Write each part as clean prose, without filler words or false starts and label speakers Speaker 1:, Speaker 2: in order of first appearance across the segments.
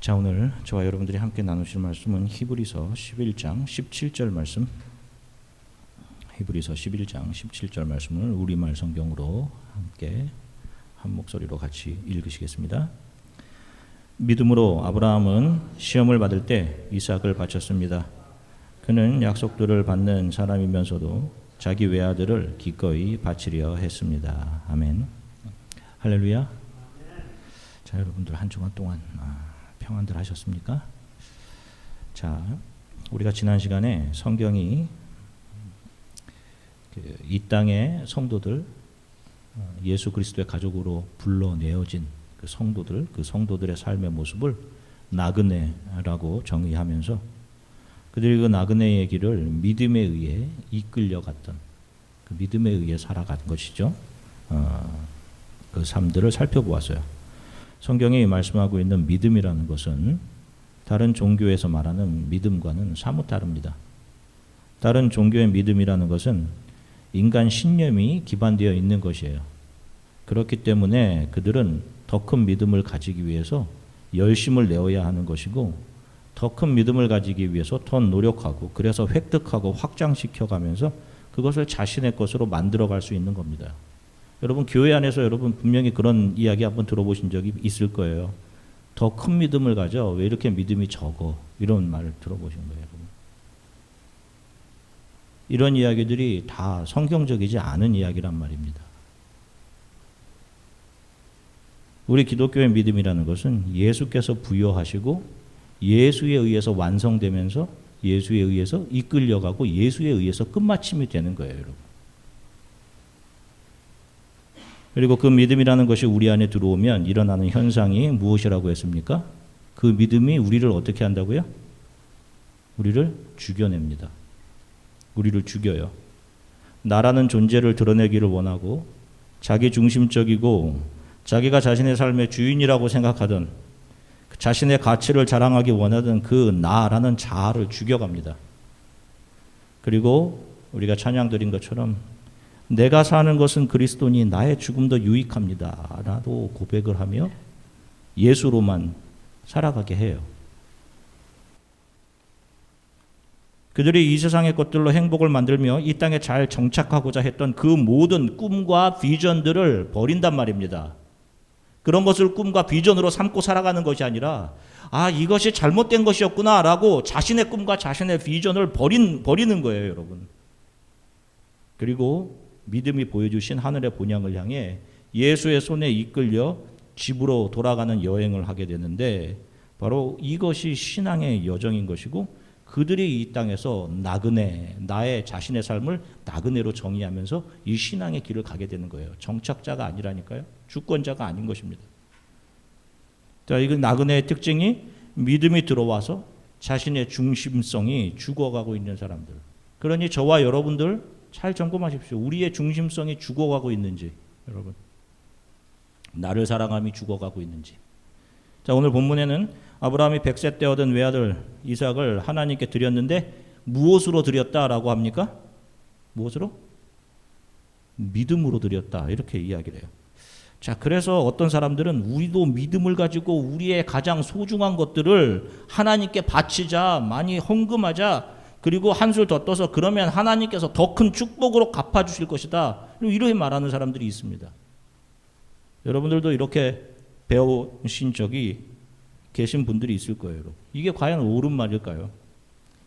Speaker 1: 자, 오늘 저와 여러분들이 함께 나누실 말씀은 히브리서 11장 17절 말씀. 히브리서 11장 17절 말씀을 우리말 성경으로 함께 한 목소리로 같이 읽으시겠습니다. 믿음으로 아브라함은 시험을 받을 때 이삭을 바쳤습니다. 그는 약속들을 받는 사람이면서도 자기 외아들을 기꺼이 바치려 했습니다. 아멘. 할렐루야. 자, 여러분들 한 주간 동안 평안들 하셨습니까? 자, 우리가 지난 시간에 성경이 이 땅의 성도들, 예수 그리스도의 가족으로 불러내어진 그 성도들의 삶의 모습을 나그네라고 정의하면서 그들이 그 나그네의 길을 믿음에 의해 이끌려갔던, 그 믿음에 의해 살아간 것이죠. 그 삶들을 살펴보았어요. 성경이 말씀하고 있는 믿음이라는 것은 다른 종교에서 말하는 믿음과는 사뭇 다릅니다. 다른 종교의 믿음이라는 것은 인간 신념이 기반되어 있는 것이에요. 그렇기 때문에 그들은 더 큰 믿음을 가지기 위해서 열심을 내어야 하는 것이고, 더 큰 믿음을 가지기 위해서 더 노력하고, 그래서 획득하고 확장시켜가면서 그것을 자신의 것으로 만들어갈 수 있는 겁니다. 여러분, 교회 안에서 여러분 분명히 그런 이야기 한번 들어보신 적이 있을 거예요. 더 큰 믿음을 가져, 왜 이렇게 믿음이 적어? 이런 말을 들어보신 거예요, 여러분. 이런 이야기들이 다 성경적이지 않은 이야기란 말입니다. 우리 기독교의 믿음이라는 것은 예수께서 부여하시고 예수에 의해서 완성되면서 예수에 의해서 이끌려가고 예수에 의해서 끝마침이 되는 거예요, 여러분. 그리고 그 믿음이라는 것이 우리 안에 들어오면 일어나는 현상이 무엇이라고 했습니까? 그 믿음이 우리를 어떻게 한다고요? 우리를 죽여냅니다. 우리를 죽여요. 나라는 존재를 드러내기를 원하고 자기 중심적이고 자기가 자신의 삶의 주인이라고 생각하던, 자신의 가치를 자랑하기 원하던 그 나라는 자아를 죽여갑니다. 그리고 우리가 찬양 드린 것처럼 내가 사는 것은 그리스도니 나의 죽음도 유익합니다 라고 고백을 하며 예수로만 살아가게 해요. 그들이 이 세상의 것들로 행복을 만들며 이 땅에 잘 정착하고자 했던 그 모든 꿈과 비전들을 버린단 말입니다. 그런 것을 꿈과 비전으로 삼고 살아가는 것이 아니라, 이것이 잘못된 것이었구나 라고 자신의 꿈과 자신의 비전을 버리는 거예요, 여러분. 그리고 믿음이 보여주신 하늘의 본향을 향해 예수의 손에 이끌려 집으로 돌아가는 여행을 하게 되는데, 바로 이것이 신앙의 여정인 것이고, 그들이 이 땅에서 나그네, 나의 자신의 삶을 나그네로 정의하면서 이 신앙의 길을 가게 되는 거예요. 정착자가 아니라니까요. 주권자가 아닌 것입니다. 자, 이 나그네의 특징이 믿음이 들어와서 자신의 중심성이 죽어가고 있는 사람들. 그러니 저와 여러분들 잘 점검하십시오. 우리의 중심성이 죽어가고 있는지, 여러분. 나를 사랑함이 죽어가고 있는지. 자, 오늘 본문에는 아브라함이 100세 때 얻은 외아들 이삭을 하나님께 드렸는데 무엇으로 드렸다라고 합니까? 무엇으로? 믿음으로 드렸다, 이렇게 이야기를 해요. 자, 그래서 어떤 사람들은 우리도 믿음을 가지고 우리의 가장 소중한 것들을 하나님께 바치자, 많이 헌금하자, 그리고 한술 더 떠서 그러면 하나님께서 더 큰 축복으로 갚아주실 것이다, 이렇게 말하는 사람들이 있습니다. 여러분들도 이렇게 배우신 적이 계신 분들이 있을 거예요, 여러분. 이게 과연 옳은 말일까요?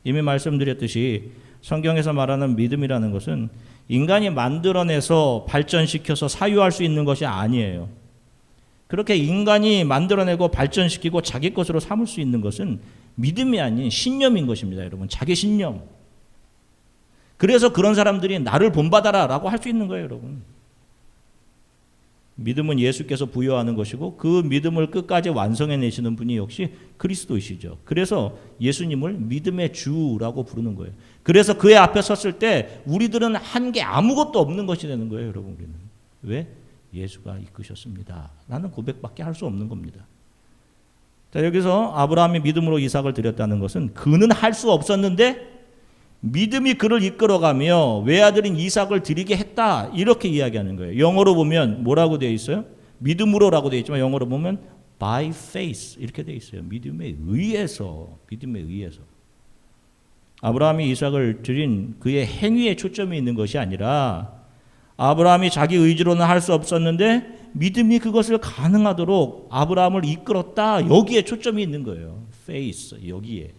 Speaker 1: 이미 말씀드렸듯이 성경에서 말하는 믿음이라는 것은 인간이 만들어내서 발전시켜서 사유할 수 있는 것이 아니에요. 그렇게 인간이 만들어내고 발전시키고 자기 것으로 삼을 수 있는 것은 믿음이 아닌 신념인 것입니다, 여러분. 자기 신념. 그래서 그런 사람들이 나를 본받아라 라고 할 수 있는 거예요, 여러분. 믿음은 예수께서 부여하는 것이고 그 믿음을 끝까지 완성해내시는 분이 역시 그리스도이시죠. 그래서 예수님을 믿음의 주라고 부르는 거예요. 그래서 그의 앞에 섰을 때 우리들은 한 게 아무것도 없는 것이 되는 거예요, 여러분. 우리는. 왜? 예수가 이끄셨습니다 라는 고백밖에 할 수 없는 겁니다. 자, 여기서 아브라함이 믿음으로 이삭을 드렸다는 것은 그는 할 수 없었는데 믿음이 그를 이끌어가며 외아들인 이삭을 드리게 했다, 이렇게 이야기하는 거예요. 영어로 보면 뭐라고 되어 있어요? 믿음으로라고 되어 있지만 영어로 보면 by faith 이렇게 돼 있어요. 믿음에 의해서. 아브라함이 이삭을 드린 그의 행위에 초점이 있는 것이 아니라 아브라함이 자기 의지로는 할 수 없었는데 믿음이 그것을 가능하도록 아브라함을 이끌었다. 여기에 초점이 있는 거예요. faith 여기에.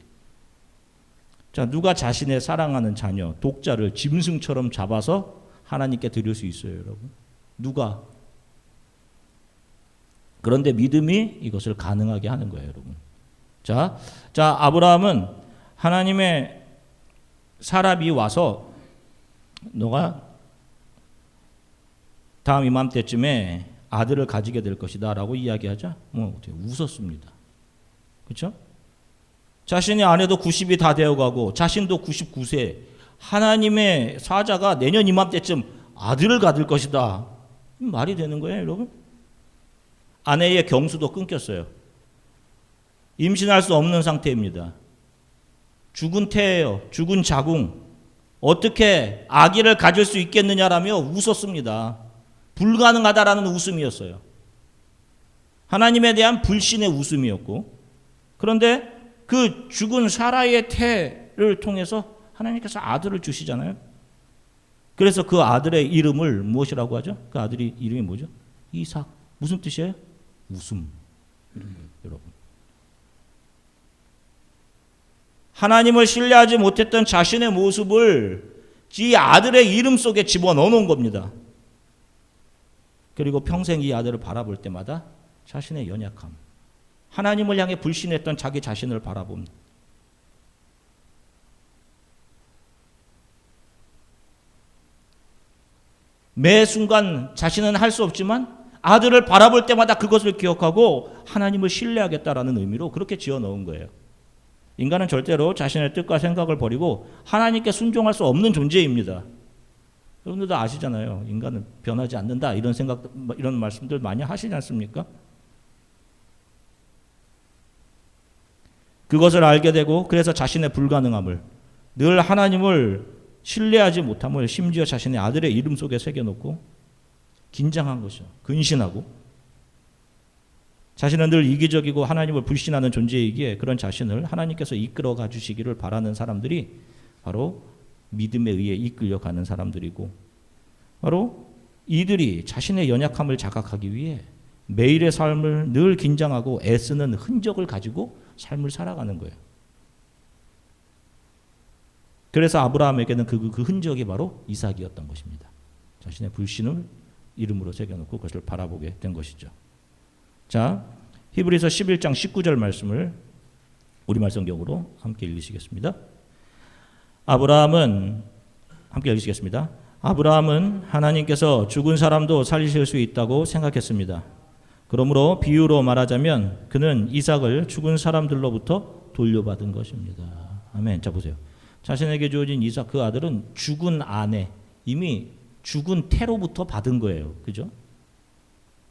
Speaker 1: 자, 누가 자신의 사랑하는 자녀, 독자를 짐승처럼 잡아서 하나님께 드릴 수 있어요, 여러분? 누가? 그런데 믿음이 이것을 가능하게 하는 거예요, 여러분. 자, 아브라함은 하나님의 사람이 와서 너가 다음 이맘때쯤에 아들을 가지게 될 것이다 라고 이야기하자 웃었습니다. 그렇죠? 자신의 아내도 90이 다 되어가고 자신도 99세, 하나님의 사자가 내년 이맘때쯤 아들을 가질 것이다. 말이 되는 거예요, 여러분? 아내의 경수도 끊겼어요. 임신할 수 없는 상태입니다. 죽은 태예요. 죽은 자궁. 어떻게 아기를 가질 수 있겠느냐라며 웃었습니다. 불가능하다라는 웃음이었어요. 하나님에 대한 불신의 웃음이었고, 그런데 그 죽은 사라의 태를 통해서 하나님께서 아들을 주시잖아요. 그래서 그 아들의 이름을 무엇이라고 하죠? 그 아들의 이름이 뭐죠? 이삭. 무슨 뜻이에요? 웃음. 여러분. 하나님을 신뢰하지 못했던 자신의 모습을 이 아들의 이름 속에 집어넣어 놓은 겁니다. 그리고 평생 이 아들을 바라볼 때마다 자신의 연약함, 하나님을 향해 불신했던 자기 자신을 바라봅니다. 매 순간 자신은 할 수 없지만 아들을 바라볼 때마다 그것을 기억하고 하나님을 신뢰하겠다라는 의미로 그렇게 지어 넣은 거예요. 인간은 절대로 자신의 뜻과 생각을 버리고 하나님께 순종할 수 없는 존재입니다. 여러분들도 아시잖아요. 인간은 변하지 않는다. 이런 생각, 이런 말씀들 많이 하시지 않습니까? 그것을 알게 되고 그래서 자신의 불가능함을, 늘 하나님을 신뢰하지 못함을 심지어 자신의 아들의 이름 속에 새겨놓고 긴장한 것이죠. 근신하고 자신은 늘 이기적이고 하나님을 불신하는 존재이기에 그런 자신을 하나님께서 이끌어가 주시기를 바라는 사람들이 바로 믿음에 의해 이끌려가는 사람들이고, 바로 이들이 자신의 연약함을 자각하기 위해 매일의 삶을 늘 긴장하고 애쓰는 흔적을 가지고 삶을 살아가는 거예요. 그래서 아브라함에게는 그 흔적이 바로 이삭이었던 것입니다. 자신의 불신을 이름으로 새겨놓고 그것을 바라보게 된 것이죠. 자, 히브리서 11장 19절 말씀을 우리말 성경으로 함께 읽으시겠습니다. 아브라함은 하나님께서 죽은 사람도 살리실 수 있다고 생각했습니다. 그러므로 비유로 말하자면 그는 이삭을 죽은 사람들로부터 돌려받은 것입니다. 아멘. 자, 보세요. 자신에게 주어진 이삭 그 아들은 죽은 아내, 이미 죽은 태로부터 받은 거예요. 그죠?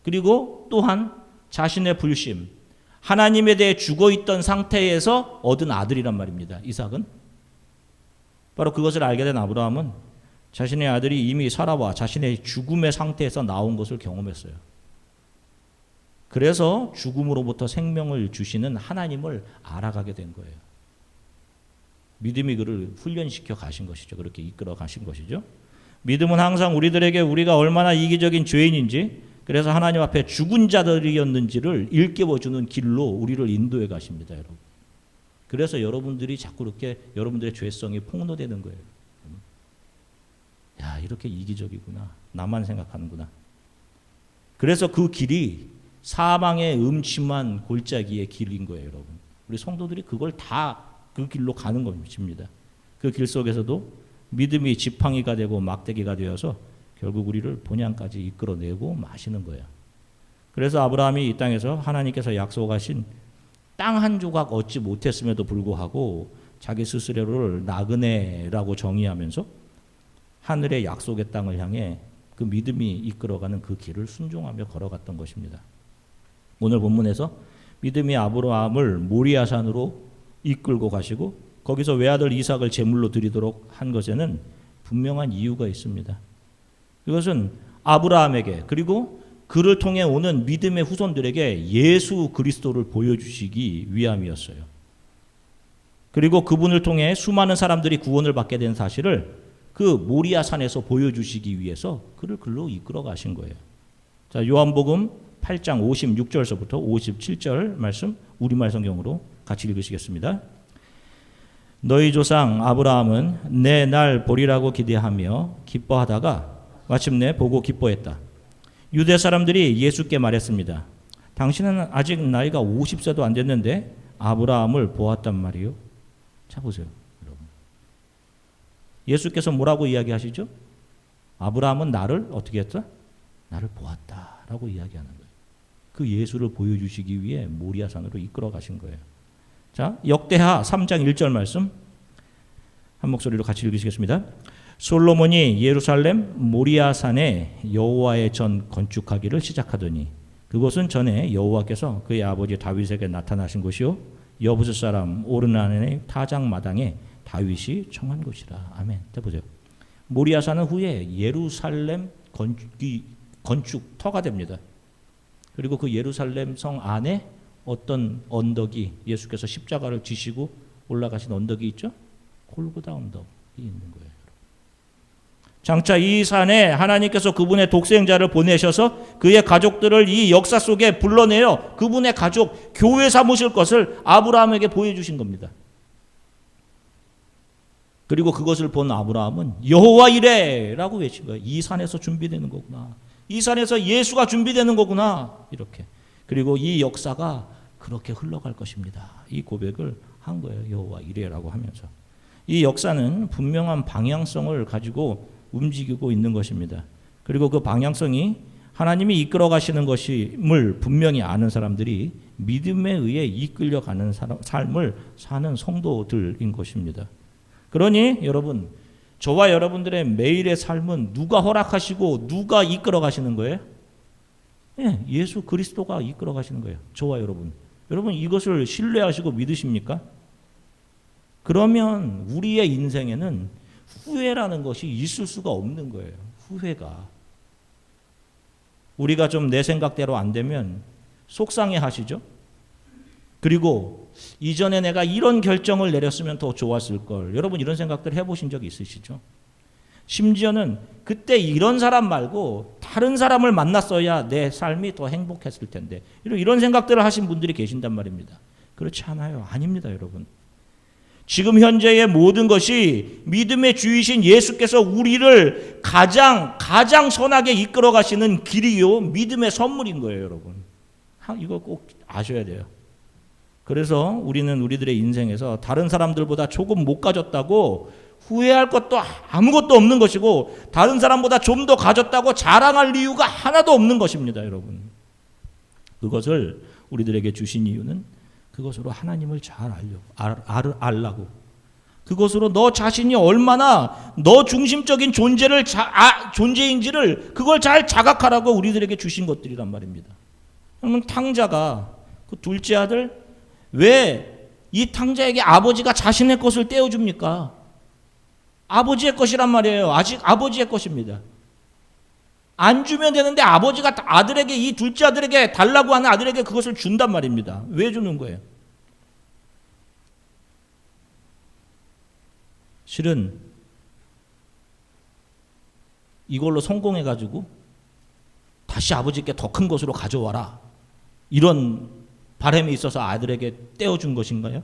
Speaker 1: 그리고 또한 자신의 불심, 하나님에 대해 죽어있던 상태에서 얻은 아들이란 말입니다. 이삭은. 바로 그것을 알게 된 아브라함은 자신의 아들이 이미 살아와 자신의 죽음의 상태에서 나온 것을 경험했어요. 그래서 죽음으로부터 생명을 주시는 하나님을 알아가게 된 거예요. 믿음이 그를 훈련시켜 가신 것이죠. 그렇게 이끌어 가신 것이죠. 믿음은 항상 우리들에게 우리가 얼마나 이기적인 죄인인지, 그래서 하나님 앞에 죽은 자들이었는지를 일깨워주는 길로 우리를 인도해 가십니다, 여러분. 그래서 여러분들이 자꾸 이렇게 여러분들의 죄성이 폭로되는 거예요. 야, 이렇게 이기적이구나. 나만 생각하는구나. 그래서 그 길이 사망의 음침한 골짜기의 길인 거예요, 여러분. 우리 성도들이 그걸 다 그 길로 가는 것입니다. 그 길 속에서도 믿음이 지팡이가 되고 막대기가 되어서 결국 우리를 본향까지 이끌어내고 마시는 거예요. 그래서 아브라함이 이 땅에서 하나님께서 약속하신 땅 한 조각 얻지 못했음에도 불구하고 자기 스스로를 나그네라고 정의하면서 하늘의 약속의 땅을 향해 그 믿음이 이끌어가는 그 길을 순종하며 걸어갔던 것입니다. 오늘 본문에서 믿음이 아브라함을 모리아산으로 이끌고 가시고 거기서 외아들 이삭을 제물로 드리도록 한 것에는 분명한 이유가 있습니다. 그것은 아브라함에게 그리고 그를 통해 오는 믿음의 후손들에게 예수 그리스도를 보여주시기 위함이었어요. 그리고 그분을 통해 수많은 사람들이 구원을 받게 된 사실을 그 모리아 산에서 보여주시기 위해서 그를 글로 이끌어 가신 거예요. 자, 요한복음 8장 56절서부터 57절 말씀 우리말 성경으로 같이 읽으시겠습니다. 너희 조상 아브라함은 내 날 보리라고 기대하며 기뻐하다가 마침내 보고 기뻐했다. 유대 사람들이 예수께 말했습니다. 당신은 아직 나이가 50세도 안 됐는데 아브라함을 보았단 말이요. 자 보세요, 여러분. 예수께서 뭐라고 이야기하시죠? 아브라함은 나를 어떻게 했다? 나를 보았다라고 이야기하는 거예요. 그 예수를 보여주시기 위해 모리아산으로 이끌어 가신 거예요. 자, 역대하 3장 1절 말씀 한 목소리로 같이 읽으시겠습니다. 솔로몬이 예루살렘 모리아산에 여호와의 전 건축하기를 시작하더니 그곳은 전에 여호와께서 그의 아버지 다윗에게 나타나신 곳이요 여부스 사람 오르난의 타작마당에 다윗이 청한 곳이라. 아멘. 자 보세요. 모리아산은 후에 예루살렘 건축터가 됩니다. 그리고 그 예루살렘 성 안에 어떤 언덕이 예수께서 십자가를 지시고 올라가신 언덕이 있죠? 골고다 언덕이 있는 거예요. 장차 이 산에 하나님께서 그분의 독생자를 보내셔서 그의 가족들을 이 역사 속에 불러내어 그분의 가족, 교회 삼으실 것을 아브라함에게 보여주신 겁니다. 그리고 그것을 본 아브라함은 여호와 이레라고 외친 거예요. 이 산에서 준비되는 거구나. 이 산에서 예수가 준비되는 거구나. 이렇게. 그리고 이 역사가 그렇게 흘러갈 것입니다. 이 고백을 한 거예요. 여호와 이레라고 하면서. 이 역사는 분명한 방향성을 가지고 움직이고 있는 것입니다. 그리고 그 방향성이 하나님이 이끌어 가시는 것임을 분명히 아는 사람들이 믿음에 의해 이끌려가는 삶을 사는 성도들인 것입니다. 그러니 여러분, 저와 여러분들의 매일의 삶은 누가 허락하시고 누가 이끌어 가시는 거예요? 예, 예수 그리스도가 이끌어 가시는 거예요. 저와 여러분. 여러분 이것을 신뢰하시고 믿으십니까? 그러면 우리의 인생에는 후회라는 것이 있을 수가 없는 거예요. 후회가. 우리가 좀 내 생각대로 안 되면 속상해 하시죠? 그리고 이전에 내가 이런 결정을 내렸으면 더 좋았을 걸. 여러분 이런 생각들 해보신 적 있으시죠? 심지어는 그때 이런 사람 말고 다른 사람을 만났어야 내 삶이 더 행복했을 텐데. 이런 생각들을 하신 분들이 계신단 말입니다. 그렇지 않아요. 아닙니다, 여러분. 지금 현재의 모든 것이 믿음의 주이신 예수께서 우리를 가장 선하게 이끌어 가시는 길이요 믿음의 선물인 거예요, 여러분. 이거 꼭 아셔야 돼요. 그래서 우리는 우리들의 인생에서 다른 사람들보다 조금 못 가졌다고 후회할 것도 아무것도 없는 것이고 다른 사람보다 좀 더 가졌다고 자랑할 이유가 하나도 없는 것입니다, 여러분. 그것을 우리들에게 주신 이유는 그것으로 하나님을 잘 알라고. 그것으로 너 자신이 얼마나 너 중심적인 존재인지를 그걸 잘 자각하라고 우리들에게 주신 것들이란 말입니다. 그러면 탕자가 그 둘째 아들 왜 이 탕자에게 아버지가 자신의 것을 떼어줍니까? 아버지의 것이란 말이에요. 아직 아버지의 것입니다. 안 주면 되는데 아버지가 아들에게 이 둘째 아들에게 달라고 하는 아들에게 그것을 준단 말입니다. 왜 주는 거예요? 실은 이걸로 성공해가지고 다시 아버지께 더 큰 것으로 가져와라. 이런 바람이 있어서 아들에게 떼어준 것인가요?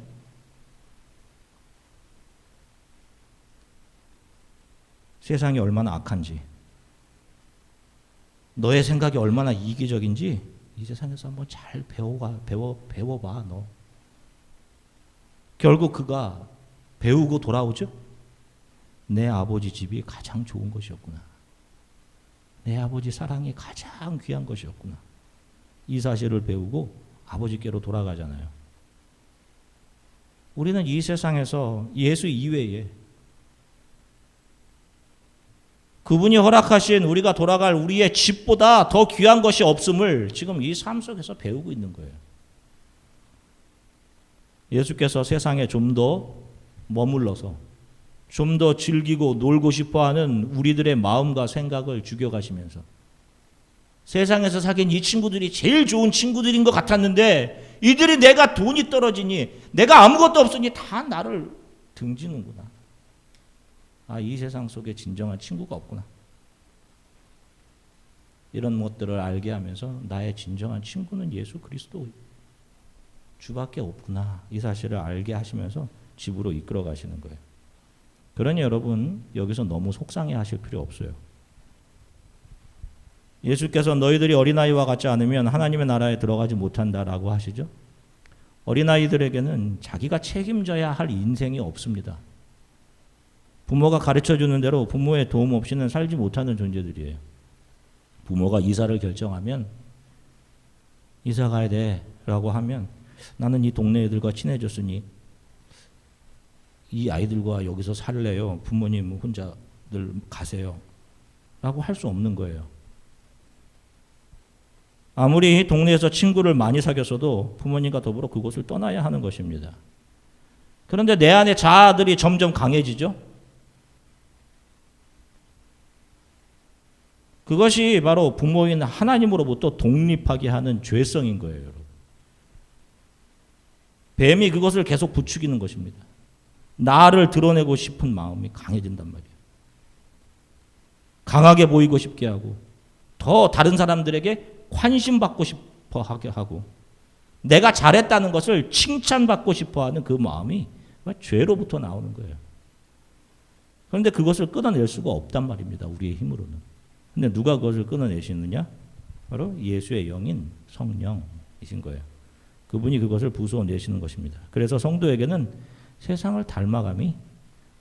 Speaker 1: 세상이 얼마나 악한지, 너의 생각이 얼마나 이기적인지 이 세상에서 한번 잘 배워봐, 너. 결국 그가 배우고 돌아오죠? 내 아버지 집이 가장 좋은 것이었구나. 내 아버지 사랑이 가장 귀한 것이었구나. 이 사실을 배우고 아버지께로 돌아가잖아요. 우리는 이 세상에서 예수 이외에 그분이 허락하신 우리가 돌아갈 우리의 집보다 더 귀한 것이 없음을 지금 이 삶 속에서 배우고 있는 거예요. 예수께서 세상에 좀 더 머물러서 좀 더 즐기고 놀고 싶어하는 우리들의 마음과 생각을 죽여가시면서 세상에서 사귄 이 친구들이 제일 좋은 친구들인 것 같았는데 이들이 내가 돈이 떨어지니 내가 아무것도 없으니 다 나를 등지는구나. 아, 이 세상 속에 진정한 친구가 없구나. 이런 것들을 알게 하면서 나의 진정한 친구는 예수 그리스도 주밖에 없구나. 이 사실을 알게 하시면서 집으로 이끌어 가시는 거예요. 그러니 여러분 여기서 너무 속상해 하실 필요 없어요. 예수께서 너희들이 어린아이와 같지 않으면 하나님의 나라에 들어가지 못한다라고 하시죠. 어린아이들에게는 자기가 책임져야 할 인생이 없습니다. 부모가 가르쳐주는 대로 부모의 도움 없이는 살지 못하는 존재들이에요. 부모가 이사를 결정하면 이사 가야 돼라고 하면 나는 이 동네 애들과 친해졌으니 이 아이들과 여기서 살래요. 부모님 혼자들 가세요. 라고 할 수 없는 거예요. 아무리 동네에서 친구를 많이 사귀었어도 부모님과 더불어 그곳을 떠나야 하는 것입니다. 그런데 내 안에 자아들이 점점 강해지죠. 그것이 바로 부모인 하나님으로부터 독립하게 하는 죄성인 거예요, 여러분. 뱀이 그것을 계속 부추기는 것입니다. 나를 드러내고 싶은 마음이 강해진단 말이에요. 강하게 보이고 싶게 하고 더 다른 사람들에게 관심받고 싶어 하게 하고 내가 잘했다는 것을 칭찬받고 싶어 하는 그 마음이 죄로부터 나오는 거예요. 그런데 그것을 끊어낼 수가 없단 말입니다. 우리의 힘으로는. 근데 누가 그것을 끊어내시느냐? 바로 예수의 영인 성령이신 거예요. 그분이 그것을 부수어내시는 것입니다. 그래서 성도에게는 세상을 닮아감이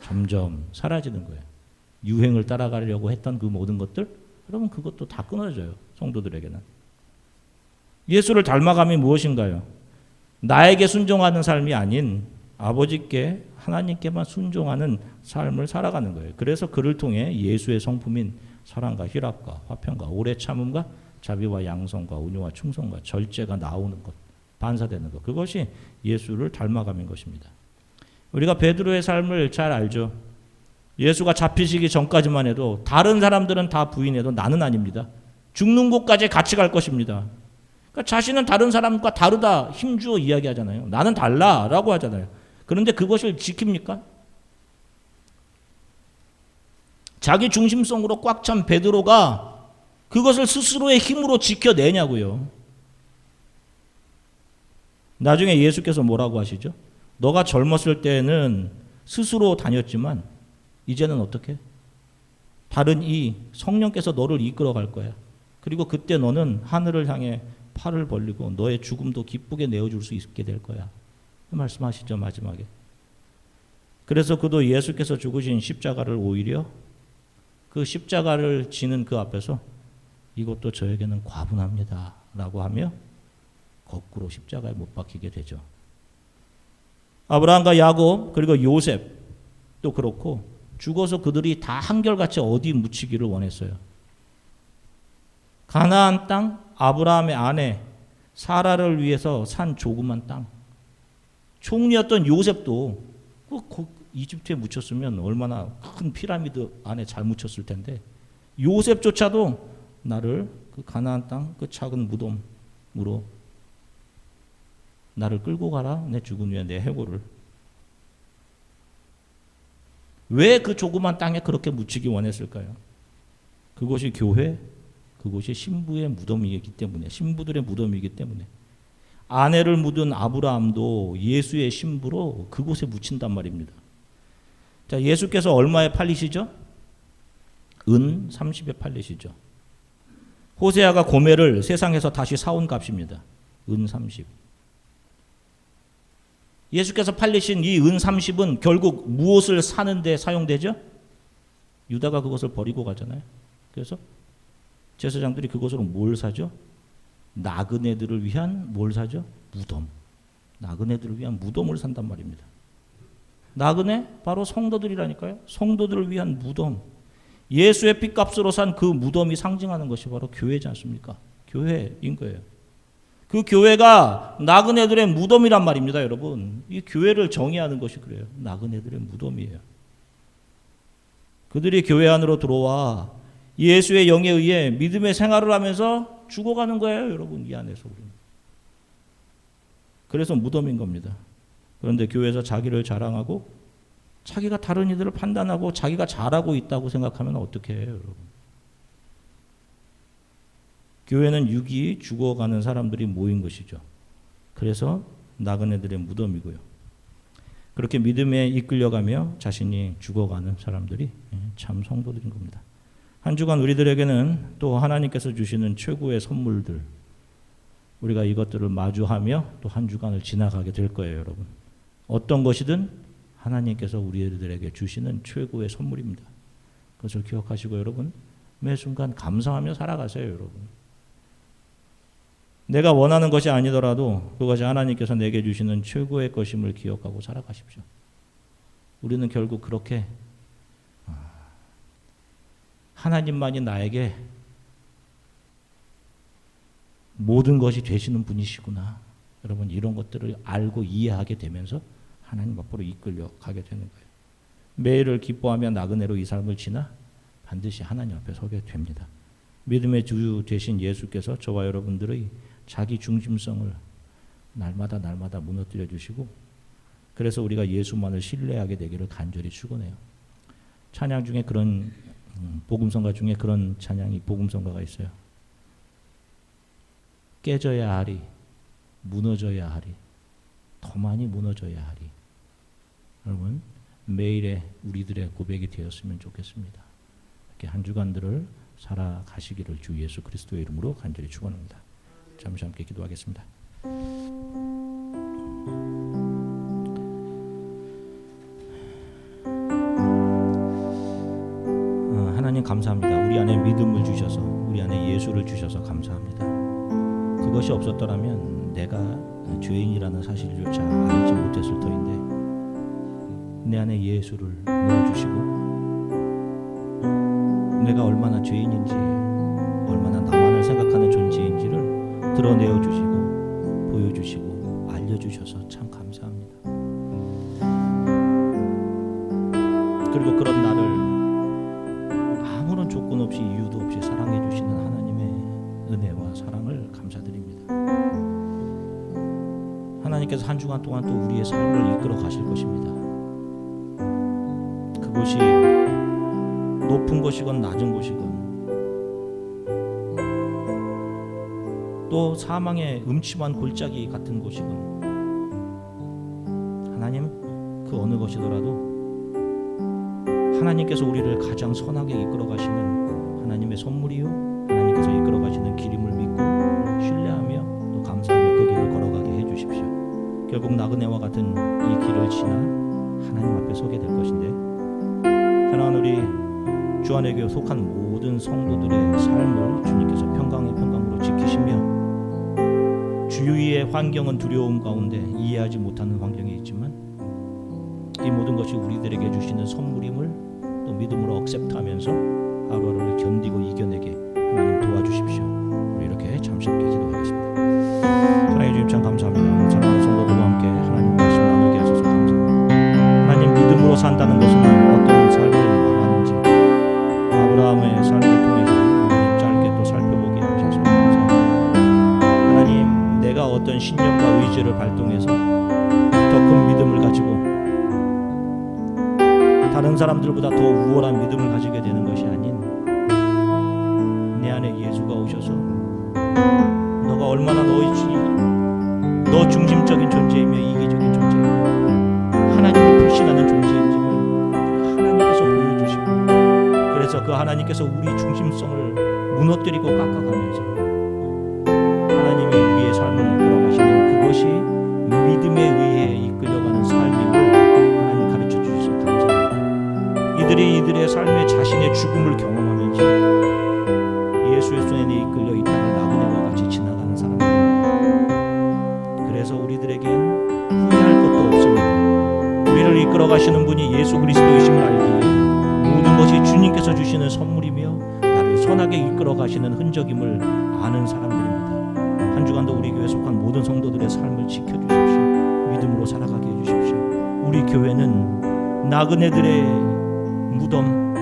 Speaker 1: 점점 사라지는 거예요. 유행을 따라가려고 했던 그 모든 것들, 여러분 그것도 다 끊어져요. 성도들에게는. 예수를 닮아감이 무엇인가요? 나에게 순종하는 삶이 아닌 아버지께 하나님께만 순종하는 삶을 살아가는 거예요. 그래서 그를 통해 예수의 성품인 사랑과 희락과 화평과 오래 참음과 자비와 양성과 온유와 충성과 절제가 나오는 것, 반사되는 것, 그것이 예수를 닮아감인 것입니다. 우리가 베드로의 삶을 잘 알죠. 예수가 잡히시기 전까지만 해도 다른 사람들은 다 부인해도 나는 아닙니다. 죽는 곳까지 같이 갈 것입니다. 그러니까 자신은 다른 사람과 다르다 힘주어 이야기하잖아요. 나는 달라라고 하잖아요. 그런데 그것을 지킵니까? 자기 중심성으로 꽉 찬 베드로가 그것을 스스로의 힘으로 지켜내냐고요. 나중에 예수께서 뭐라고 하시죠? 너가 젊었을 때는 스스로 다녔지만 이제는 어떻게? 다른 이 성령께서 너를 이끌어 갈 거야. 그리고 그때 너는 하늘을 향해 팔을 벌리고 너의 죽음도 기쁘게 내어줄 수 있게 될 거야. 말씀하시죠, 마지막에. 그래서 그도 예수께서 죽으신 십자가를 오히려 그 십자가를 지는 그 앞에서 이것도 저에게는 과분합니다 라고 하며 거꾸로 십자가에 못 박히게 되죠. 아브라함과 야곱 그리고 요셉도 그렇고 죽어서 그들이 다 한결같이 어디 묻히기를 원했어요. 가나안 땅, 아브라함의 아내 사라를 위해서 산 조그만 땅. 총리였던 요셉도 이집트에 묻혔으면 얼마나 큰 피라미드 안에 잘 묻혔을 텐데 요셉조차도 나를 그 가나안 땅 그 작은 무덤으로 나를 끌고 가라. 내 죽은 후에 내 해고를. 왜 그 조그만 땅에 그렇게 묻히기 원했을까요? 그것이 교회, 그것이 신부의 무덤이기 때문에, 신부들의 무덤이기 때문에. 아내를 묻은 아브라함도 예수의 신부로 그곳에 묻힌단 말입니다. 자, 예수께서 얼마에 팔리시죠? 은 30에 팔리시죠. 호세아가 고멜을 세상에서 다시 사온 값입니다. 은 30. 예수께서 팔리신 이 은 30은 결국 무엇을 사는 데 사용되죠? 유다가 그것을 버리고 가잖아요. 그래서 제사장들이 그것으로 뭘 사죠? 나그네들을 위한 뭘 사죠? 무덤. 나그네들을 위한 무덤을 산단 말입니다. 나그네? 바로 성도들이라니까요. 성도들을 위한 무덤. 예수의 핏값으로 산 그 무덤이 상징하는 것이 바로 교회지 않습니까? 교회인 거예요. 그 교회가 나그네들의 무덤이란 말입니다, 여러분. 이 교회를 정의하는 것이 그래요. 나그네들의 무덤이에요. 그들이 교회 안으로 들어와 예수의 영에 의해 믿음의 생활을 하면서 죽어가는 거예요, 여러분. 이 안에서 우리는. 그래서 무덤인 겁니다. 그런데 교회에서 자기를 자랑하고 자기가 다른 이들을 판단하고 자기가 잘하고 있다고 생각하면 어떻게 해요, 여러분? 교회는 육이 죽어가는 사람들이 모인 것이죠. 그래서 나그네들의 무덤이고요. 그렇게 믿음에 이끌려가며 자신이 죽어가는 사람들이 참 성도들인 겁니다. 한 주간 우리들에게는 또 하나님께서 주시는 최고의 선물들, 우리가 이것들을 마주하며 또 한 주간을 지나가게 될 거예요, 여러분. 어떤 것이든 하나님께서 우리들에게 주시는 최고의 선물입니다. 그것을 기억하시고 여러분, 매 순간 감사하며 살아가세요, 여러분. 내가 원하는 것이 아니더라도 그것이 하나님께서 내게 주시는 최고의 것임을 기억하고 살아가십시오. 우리는 결국 그렇게 하나님만이 나에게 모든 것이 되시는 분이시구나. 여러분, 이런 것들을 알고 이해하게 되면서 하나님 앞으로 이끌려 가게 되는 거예요. 매일을 기뻐하며 나그네로 이 삶을 지나 반드시 하나님 앞에 서게 됩니다. 믿음의 주 되신 예수께서 저와 여러분들의 자기 중심성을 날마다 무너뜨려 주시고, 그래서 우리가 예수만을 신뢰하게 되기를 간절히 축원해요. 찬양 중에 그런 복음성가 중에 그런 찬양이 복음성가가 있어요. 깨져야 하리, 무너져야 하리, 더 많이 무너져야 하리. 여러분, 매일의 우리들의 고백이 되었으면 좋겠습니다. 이렇게 한 주간들을 살아가시기를 주 예수 그리스도의 이름으로 간절히 축원합니다. 잠시 함께 기도하겠습니다. 하나님 감사합니다. 우리 안에 믿음을 주셔서, 우리 안에 예수를 주셔서 감사합니다. 그것이 없었더라면 내가 죄인이라는 사실조차 알지 못했을 터인데 내 안에 예수를 넣어주시고 내가 얼마나 죄인인지, 얼마나 나만을 생각하는 존재인지를 드러내어 주시고 보여주시고 알려주셔서 참 감사합니다. 그리고 그런 나를 아무런 조건 없이 이유도 없이 사랑해 주시는 하나님의 은혜와 사랑을 감사드립니다. 하나님께서 한 주간 동안 또 우리의 삶을 이끌어 가실 것입니다. 그것이 높은 곳이건 낮은 곳이건 또 사망의 음침한 골짜기 같은 곳이건 하나님, 그 어느 것이더라도 하나님께서 우리를 가장 선하게 이끌어 가시는 하나님의 선물이요, 하나님께서 이끌어 가시는 길임을 믿고 신뢰하며 또 감사하며 그 길을 걸어가게 해주십시오. 결국 나그네와 같은 이 길을 지나 하나님 앞에 서게 될 것인데, 사랑하는 우리 주안의 교회 속한 모든 성도들의 삶을 주님께서 평강으로 지키시며, 주위의 환경은 두려움 가운데 이해하지 못하는 환경이 있지만 이 모든 것이 우리들에게 주시는 선물임을 또 믿음으로 억셉트하면서 하루하루를 견디고 이겨내게 하나님 도와주십시오. 우리 이렇게 잠시 함께 기도하겠습니다. 사랑해 주님 참 감사합니다. 사랑하는 성도들과 함께 하나님 말씀 나누게 하셔서 감사합니다. 하나님, 믿음으로 산다는 것은 어떤 삶을 말하는지 아브라함의 삶을 통해서 하나님 짧게 또 살펴보게 하셔서 감사합니다. 하나님, 내가 어떤 신념과 의지를 발동해서 더 큰 믿음을 가지고 다른 사람들보다 더 우월한 믿음을 가지게 되는 것이 아닌, 내 안에 예수가 오셔서 너가 얼마나 너 중심적인 존재이며 이기적인 존재이며 하나님을 불신하는 존재인지를 하나님께서 보여주시고, 그래서 그 하나님께서 우리 중심성을 무너뜨리고 깎아가면서 하나님이 우리의 삶을 이끌어가시는 그것이 믿음에 의해 이끌려가는 삶임을 하나님 가르쳐 주셔서 감사합니다. 이들의 삶에 자신의 죽음을 경험하면서 예수의 손에 이끌려 이 땅을 나그네와 같이 지나가는 사람입니다. 그래서 우리들에겐 후회할 것도 없습니다. 우리를 이끌어 가시는 분이 예수 그리스도이심을 알기에 모든 것이 주님께서 주시는 선물이며 나를 선하게 이끌어 가시는 흔적임을 아는 사람들입니다. 한 주간도 우리 교회에 속한 모든 성도들의 삶을 지켜주십시오. 믿음으로 살아가게 해주십시오. 우리 교회는 나그네들의 무덤,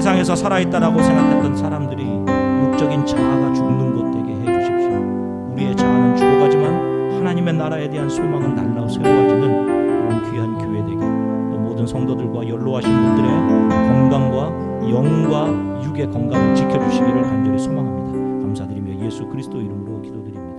Speaker 1: 세상에서 살아있다라고 생각했던 사람들이 육적인 자아가 죽는 것 되게 해주십시오. 우리의 자아는 죽어가지만 하나님의 나라에 대한 소망은 날라 세워지는 그런 귀한 교회 되게, 또 모든 성도들과 연로하신 분들의 건강과 영과 육의 건강을 지켜주시기를 간절히 소망합니다. 감사드리며 예수 그리스도 이름으로 기도드립니다.